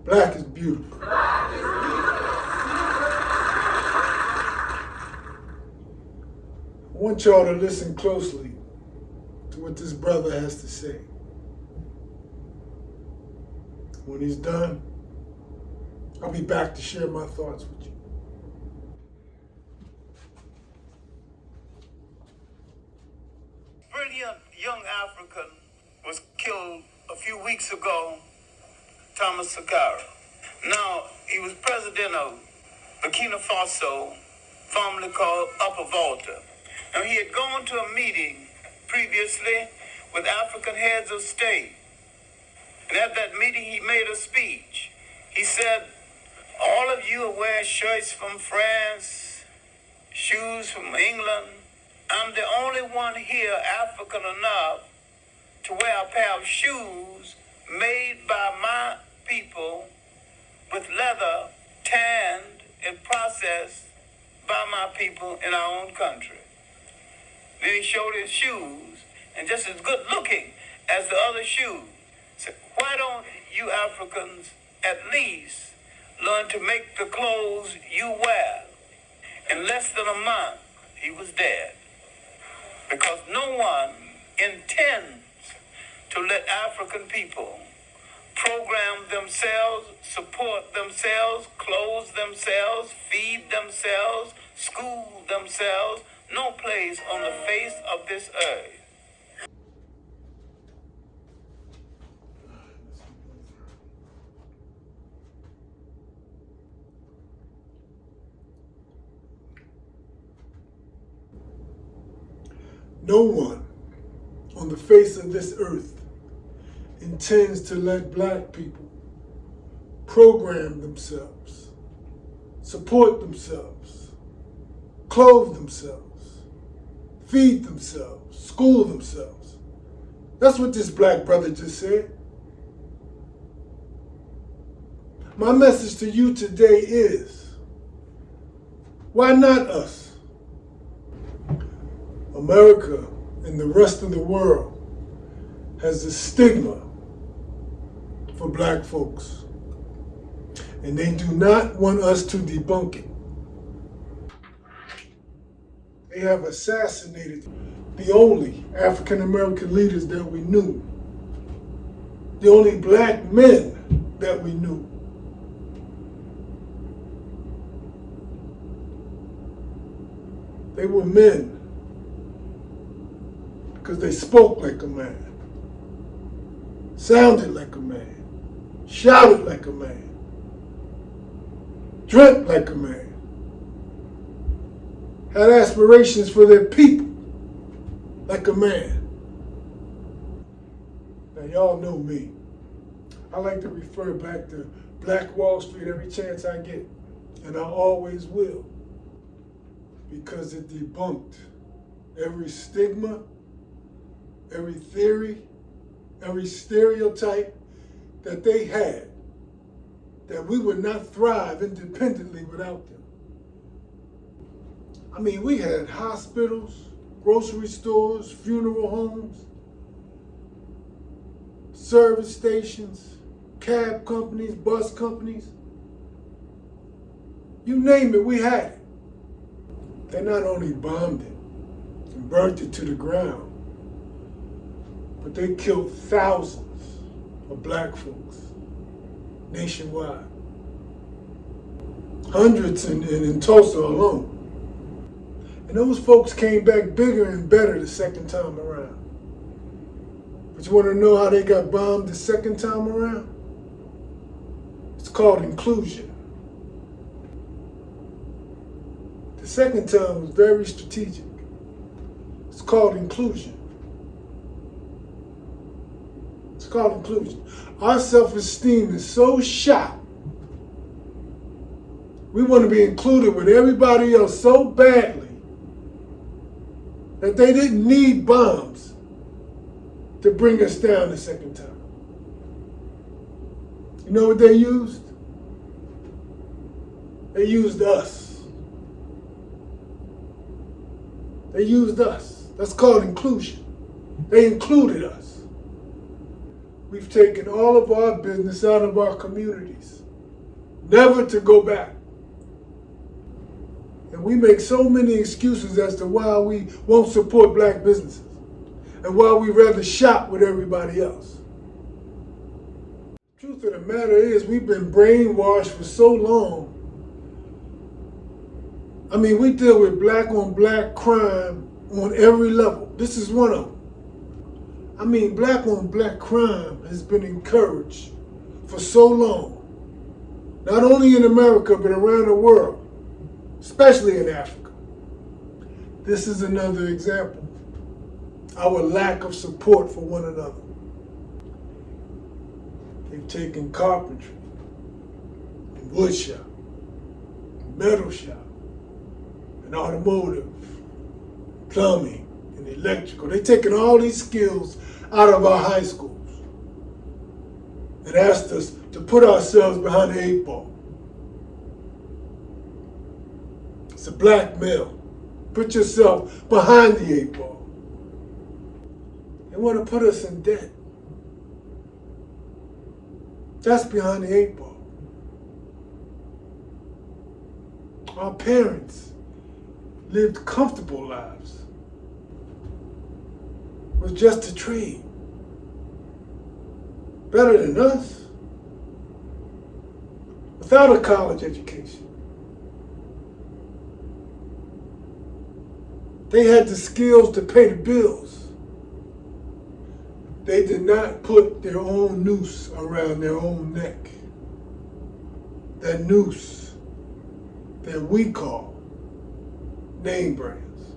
Black is beautiful. I want y'all to listen closely to what this brother has to say. When he's done, I'll be back to share my thoughts with you. Brilliant young African was killed a few weeks ago, Thomas Sankara. Now, he was president of Burkina Faso, formerly called Upper Volta. Now, he had gone to a meeting previously with African heads of state. And at that meeting, he made a speech. He said, all of you are wearing shirts from France, shoes from England. I'm the only one here African enough to wear a pair of shoes made by my people with leather tanned and processed by my people in our own country. Then he showed his shoes, and just as good looking as the other shoes. So why don't you Africans at least learn to make the clothes you wear? In less than a month, he was dead. Because no one intends to let African people program themselves, support themselves, clothe themselves, feed themselves, school themselves, no place on the face of this earth. No one on the face of this earth intends to let black people program themselves, support themselves, clothe themselves, feed themselves, school themselves. That's what this black brother just said. My message to you today is, why not us? America and the rest of the world has a stigma for black folks, and they do not want us to debunk it. They have assassinated the only African American leaders that we knew, the only black men that we knew. They were men because they spoke like a man, sounded like a man, shouted like a man, dreamt like a man, had aspirations for their people like a man. Now y'all know me. I like to refer back to Black Wall Street every chance I get, and I always will, because it debunked every stigma, every theory, every stereotype that they had, that we would not thrive independently without them. I mean, we had hospitals, grocery stores, funeral homes, service stations, cab companies, bus companies. You name it, we had it. They not only bombed it and burnt it to the ground, but they killed thousands of black folks nationwide. Hundreds in Tulsa alone. And those folks came back bigger and better the second time around. But you want to know how they got bombed the second time around? It's called inclusion. The second time was very strategic. It's called inclusion. It's called inclusion. Our self-esteem is so shot. We want to be included with everybody else so badly that they didn't need bombs to bring us down the second time. You know what they used? They used us. They used us. That's called inclusion. They included us. we've taken all of our business out of our communities, never to go back. And we make so many excuses as to why we won't support black businesses and why we rather shop with everybody else. Truth of the matter is, we've been brainwashed for so long. I mean, we deal with black on black crime on every level. This is one of them. I mean, black on black crime has been encouraged for so long, not only in America, but around the world, especially in Africa. This is another example. Our lack of support for one another. They've taken carpentry, and wood shop, metal shop, and automotive, plumbing, and electrical. They've taken all these skills out of our high schools and asked us to put ourselves behind the 8 ball. It's a blackmail. Put yourself behind the 8 ball. They want to put us in debt. That's behind the 8 ball. Our parents lived comfortable lives with just a trade. Better than us. Without a college education. They had the skills to pay the bills. They did not put their own noose around their own neck. That noose that we call name brands.